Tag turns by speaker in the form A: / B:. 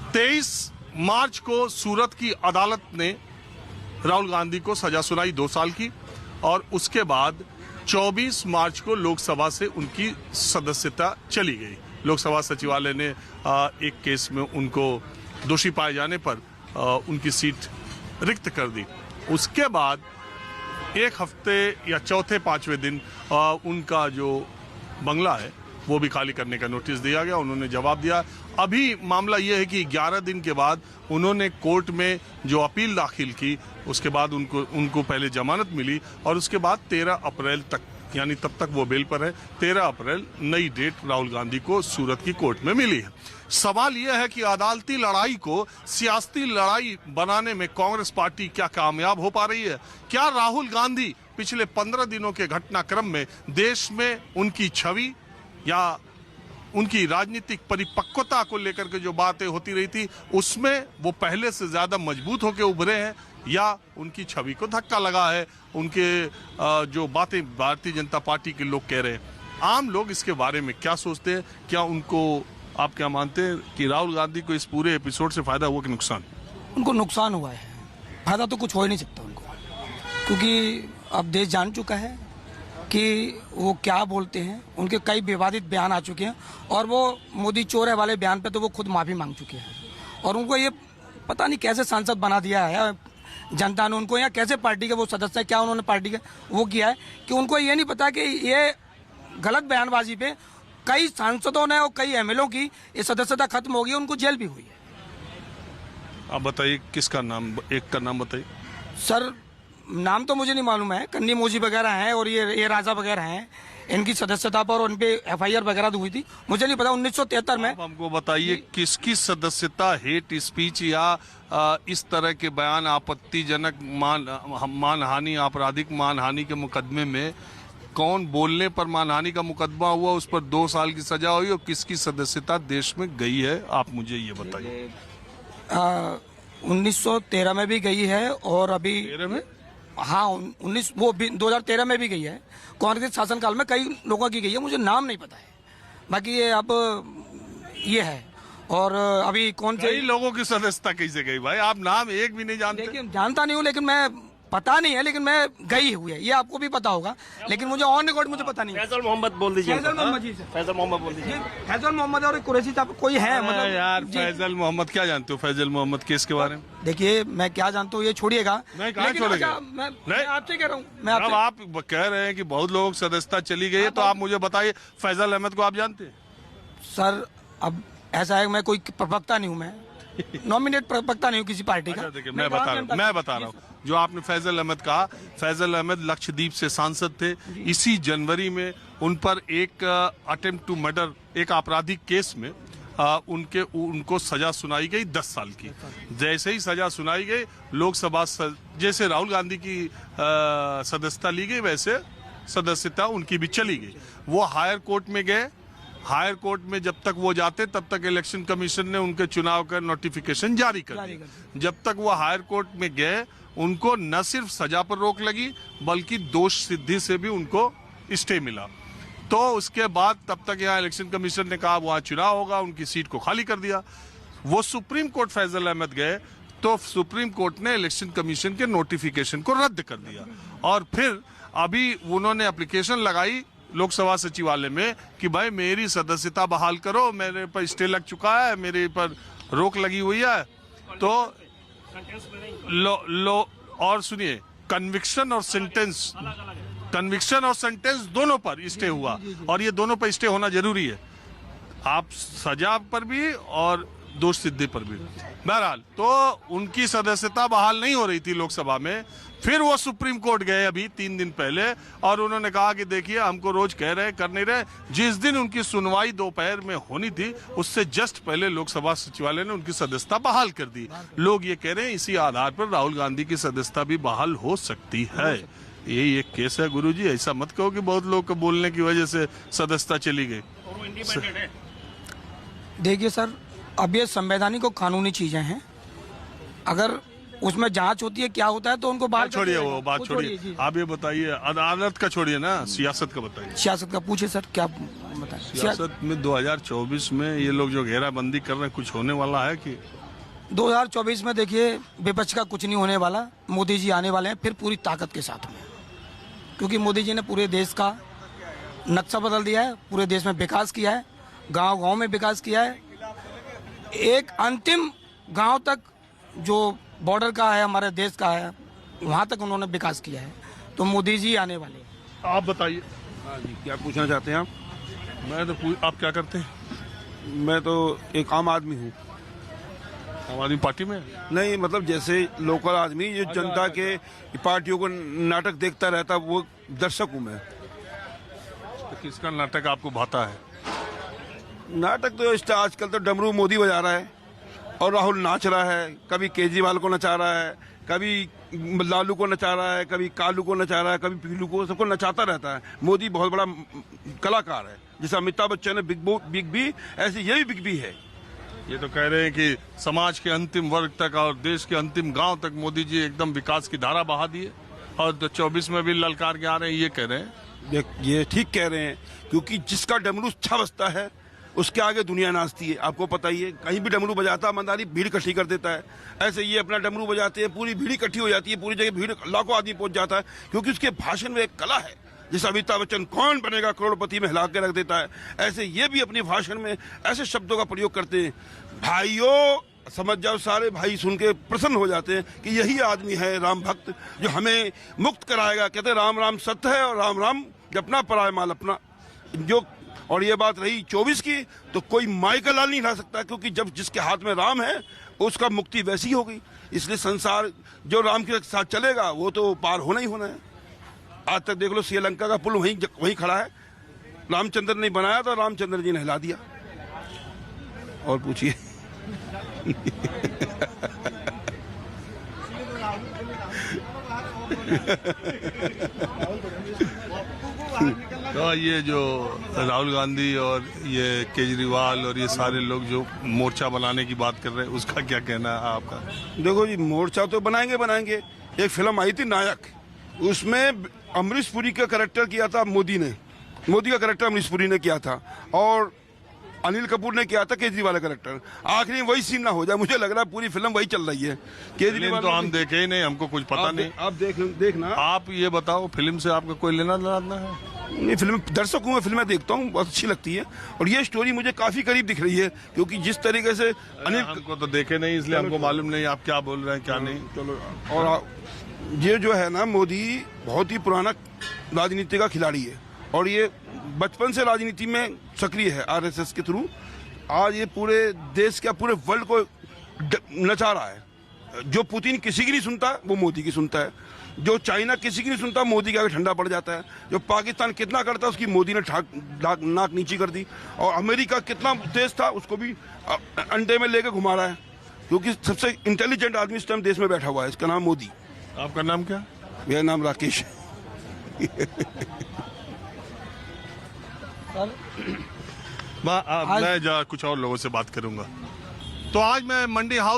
A: 23 मार्च को सूरत की अदालत ने राहुल गांधी को सजा सुनाई 2 साल की, और उसके बाद 24 मार्च को लोकसभा से उनकी सदस्यता चली गई। लोकसभा सचिवालय ने एक केस में उनको दोषी पाए जाने पर उनकी सीट रिक्त कर दी। उसके बाद एक हफ्ते या चौथे पांचवें दिन उनका जो बंगला है वो भी खाली करने का नोटिस दिया गया। उन्होंने जवाब दिया। अभी मामला ये है कि 11 दिन के बाद उन्होंने कोर्ट में जो अपील दाखिल की, उसके बाद उनको पहले जमानत मिली, और उसके बाद 13 अप्रैल तक, यानी तब तक वो बेल पर है, 13 अप्रैल नई डेट राहुल गांधी को सूरत की कोर्ट में मिली है। सवाल यह है कि अदालती लड़ाई को सियासती लड़ाई बनाने में कांग्रेस पार्टी क्या कामयाब हो पा रही है? क्या राहुल गांधी पिछले 15 दिनों के घटनाक्रम में देश में उनकी छवि या उनकी राजनीतिक परिपक्वता को लेकर के जो बातें होती रही थी उसमें वो पहले से ज्यादा मजबूत होकर उभरे हैं, या उनकी छवि को धक्का लगा है? उनके जो बातें भारतीय जनता पार्टी के लोग कह रहे हैं, आम लोग इसके बारे में क्या सोचते हैं? क्या उनको, आप क्या मानते हैं कि राहुल गांधी को इस पूरे एपिसोड से फायदा हुआ कि नुकसान?
B: उनको नुकसान हुआ है, फायदा तो कुछ हो ही नहीं सकता उनको, क्योंकि अब देश जान चुका है कि वो क्या बोलते हैं। उनके कई विवादित बयान आ चुके हैं, और वो मोदी चोर है वाले बयान पे तो वो खुद माफी मांग चुके हैं। और उनको ये पता नहीं कैसे सांसद बना दिया है जनता ने उनको, या कैसे पार्टी के वो सदस्य, क्या उन्होंने पार्टी के वो किया है कि उनको ये नहीं पता कि ये गलत बयानबाजी पे कई सांसदों ने और कई एमएलओ की ये सदस्यता खत्म हो गई, उनको जेल भी हुई है।
A: आप बताइए किसका नाम, एक का नाम बताइए।
B: सर नाम तो मुझे नहीं मालूम है, कन्नी मोजी वगैरह हैं और ये राजा वगैरह हैं, इनकी सदस्यता पर और उनपे एफआईआर वगैरह हुई थी, मुझे नहीं पता। 1973 में
A: हमको बताइए किसकी सदस्यता हेट स्पीच या इस तरह के बयान, आपत्तिजनक मानहानि, आपराधिक मानहानि के मुकदमे में कौन बोलने पर मानहानि का मुकदमा हुआ, उस पर 2 साल की सजा हुई, और किसकी सदस्यता देश में गई है, आप मुझे ये बताइए।
B: 1913 में भी गई है, और अभी
A: 13 में,
B: हाँ 2013 में भी गई है। कांग्रेस शासनकाल में कई लोगों की गई है, मुझे नाम नहीं पता है, बाकी ये अब ये है। और अभी कौन से
A: कई लोगों की सदस्यता कैसे गई भाई? आप नाम एक भी नहीं जानते?
B: लेकिन जानता नहीं हूँ, लेकिन मैं पता नहीं है, लेकिन मैं गई हुई है, ये आपको भी पता होगा, लेकिन मुझे ऑन रिकॉर्ड मुझे पता नहीं है।
C: फैजल मोहम्मद बोल दीजिए।
B: फैजल मोहम्मद जी से।
C: फैजल मोहम्मद बोल दीजिए।
B: फैजल मोहम्मद और कुरैशी साहब कोई है मतलब?
A: यार फैजल मोहम्मद, क्या जानते हो फैजल मोहम्मद केस के बारे में?
B: देखिए मैं क्या जानता हूँ, ये छोड़िएगा।
A: नहीं, कहाँ छोड़ेंगे?
B: मैं आपसे कह रहा हूँ,
A: अब आप कह रहे हैं कि बहुत लोगों की सदस्यता चली गई है, तो आप मुझे बताइए फैजल अहमद को आप जानते हैं?
B: सर अब ऐसा है, मैं कोई प्रवक्ता नहीं हूँ, मैं नॉमिनेट प्रवक्ता नहीं हूँ किसी पार्टी का।
A: देखिए मैं बता रहा हूँ जो आपने फैजल अहमद कहा, फैजल अहमद लक्षद्वीप से सांसद थे। इसी जनवरी में उन पर एक अटेम्प्ट टू मर्डर, एक आपराधिक केस में उनको सजा सुनाई गई 10 साल की। जैसे ही सजा सुनाई गई, लोकसभा जैसे राहुल गांधी की सदस्यता ली गई, वैसे सदस्यता उनकी भी चली गई। वो हायर कोर्ट में गए। हायर कोर्ट में जब तक वो जाते तब तक इलेक्शन कमीशन ने उनके चुनाव का नोटिफिकेशन जारी कर दिया। जब तक वो हायर कोर्ट में गए, उनको न सिर्फ सजा पर रोक लगी बल्कि दोष सिद्धि से भी उनको स्टे मिला। तो उसके बाद तब तक यहाँ इलेक्शन कमीशन ने कहा वहाँ चुनाव होगा, उनकी सीट को खाली कर दिया। वो सुप्रीम कोर्ट फैजल अहमद गए तो सुप्रीम कोर्ट ने इलेक्शन कमीशन के नोटिफिकेशन को रद्द कर दिया, और फिर अभी उन्होंने एप्लीकेशन लगाई लोकसभा सचिवालय में कि भाई मेरी सदस्यता बहाल करो, मेरे पर स्टे लग चुका है, मेरे पर रोक लगी हुई है। तो और सुनिए, कन्विक्शन और सेंटेंस दोनों पर स्टे हुआ, और ये दोनों पर स्टे होना जरूरी है, आप सजा पर भी और दोष सिद्धि पर भी। बहरहाल तो उनकी सदस्यता बहाल नहीं हो रही थी लोकसभा में। फिर वो सुप्रीम कोर्ट गए अभी 3 दिन पहले, और उन्होंने कहा कि देखिए हमको रोज कह रहे कर नहीं रहे। जिस दिन उनकी सुनवाई दोपहर में होनी थी उससे जस्ट पहले लोकसभा सचिवालय ने उनकी सदस्यता बहाल कर दी। लोग ये कह रहे हैं इसी आधार पर राहुल गांधी की सदस्यता भी बहाल हो सकती है। यही एक केस है गुरुजी, ऐसा मत कहो कि बहुत लोग को बोलने की वजह से सदस्यता चली गई।
B: देखिए सर, अब ये संवैधानिक और कानूनी चीजें हैं। अगर उसमें जांच होती है, क्या होता है, तो उनको बाहर
A: छोड़िए
B: कर दिया
A: वो
B: जाएगा।
A: बात
B: वो
A: छोड़िए,
B: जी।
A: आप ये बताइए अदालत का छोड़िए ना, सियासत का बताइए।
B: सियासत का पूछे सर, क्या बताएं?
A: सियासत में 2024 में ये लोग जो घेराबंदी कर रहे हैं, कुछ होने वाला है कि
B: 2024 में देखिए विपक्ष का कुछ नहीं होने वाला। मोदी जी आने वाले हैं फिर पूरी ताकत के साथ में, क्योंकि मोदी जी ने पूरे देश का नक्शा बदल दिया है, पूरे देश में विकास किया है, गांव-गांव में विकास किया है, एक अंतिम गांव तक जो बॉर्डर का है, हमारे देश का है, वहां तक उन्होंने विकास किया है। तो मोदी जी आने वाले हैं।
A: आप बताइए।
C: हाँ जी, क्या पूछना चाहते हैं आप?
A: मैं तो आप क्या करते हैं?
C: मैं तो एक आम आदमी हूँ।
A: आम आदमी पार्टी में?
C: नहीं, मतलब जैसे लोकल आदमी जो जनता के पार्टियों को नाटक देखता रहता, वो दर्शक हूँ मैं।
A: तो किसका नाटक आपको भाता है?
C: नाटक तो आजकल तो डमरू मोदी बजा रहा है और राहुल नाच रहा है, कभी केजरीवाल को नचा रहा है, कभी लालू को नचा रहा है, कभी कालू को नचा रहा है, कभी पीलू को, सबको नचाता रहता है। मोदी बहुत बड़ा कलाकार है, जैसे अमिताभ बच्चन है बिग बी, ऐसे ये भी बिग बी है।
A: ये तो कह रहे हैं कि समाज के अंतिम वर्ग तक और देश के अंतिम गांव तक मोदी जी एकदम विकास की धारा बहा दिए, और 24 में भी ललकार के आ रहे हैं, ये कह रहे हैं।
C: ये ठीक कह रहे हैं, क्योंकि जिसका डमरू अच्छा बजता है उसके आगे दुनिया नाचती है। आपको पता ही है, कहीं भी डमरू बजाता मंदारी भीड़ इकट्ठी कर देता है। ऐसे ये अपना डमरू बजाते हैं, पूरी भीड़ इकट्ठी हो जाती है, पूरी जगह भीड़, लाखों आदमी पहुंच जाता है, क्योंकि उसके भाषण में एक कला है। जैसे अमिताभ बच्चन कौन बनेगा करोड़पति में हिला के रख देता है, ऐसे ये भी अपने भाषण में ऐसे शब्दों का प्रयोग करते हैं, भाइयों समझ जाओ, सारे भाई सुन के प्रसन्न हो जाते हैं कि यही आदमी है राम भक्त, जो हमें मुक्त कराएगा। कहते हैं राम राम सत्य है और राम राम जपना पराए माल अपना। जो और ये बात रही 24 की, तो कोई माई का लाल नहीं ला सकता, क्योंकि जब जिसके हाथ में राम है उसका मुक्ति वैसी होगी। इसलिए संसार जो राम के साथ चलेगा वो तो पार होना ही होना है। आज तक देख लो, श्रीलंका का पुल वहीं खड़ा है, रामचंद्र ने बनाया तो रामचंद्र जी ने हिला दिया। और पूछिए।
A: तो ये जो राहुल गांधी और ये केजरीवाल और ये सारे लोग जो मोर्चा बनाने की बात कर रहे हैं, उसका क्या कहना है आपका?
C: देखो जी, मोर्चा तो बनाएंगे। एक फिल्म आई थी नायक, उसमें अमरीश पुरी का कैरेक्टर किया था मोदी का कैरेक्टर अमरीश पुरी ने किया था, और अनिल कपूर ने किया था केजरीवाल का कैरेक्टर। आखिरी वही सीन ना हो जाए, मुझे लग रहा है पूरी फिल्म वही चल रही है।
A: केजरीवाल तो हम देखे ही नहीं, हमको कुछ पता नहीं।
C: आप देखना।
A: आप ये बताओ, फिल्म से आपका कोई लेना देना है?
C: नहीं, फिल्म दर्शक हूँ मैं, फिल्में देखता हूँ, बहुत अच्छी लगती है, और ये स्टोरी मुझे काफी करीब दिख रही है, क्योंकि जिस तरीके से अनिल,
A: हमको तो देखे नहीं, इसलिए हमको मालूम नहीं आप क्या बोल रहे हैं क्या नहीं।
C: चलो, और ये जो है ना, मोदी बहुत ही पुराना राजनीति का खिलाड़ी है, और ये बचपन से राजनीति में सक्रिय है आरएसएस के थ्रू। आज ये पूरे देश का, पूरे वर्ल्ड को नचा रहा है। जो पुतिन किसी की नहीं सुनता, वो मोदी की सुनता है। जो चाइना किसी की नहीं सुनता, मोदी के आगे ठंडा पड़ जाता है। जो पाकिस्तान कितना करता, उसकी मोदी ने नाक नीची कर दी। और अमेरिका कितना तेज था, उसको भी अंडे में लेके घुमा रहा है, क्योंकि सबसे इंटेलिजेंट आदमी इस टाइम देश में बैठा हुआ है। इसका नाम मोदी।
A: आपका नाम क्या?
C: मेरा नाम राकेश है।
A: मैं कुछ और लोगों से बात करूंगा। तो आज मैं मंडी हाउस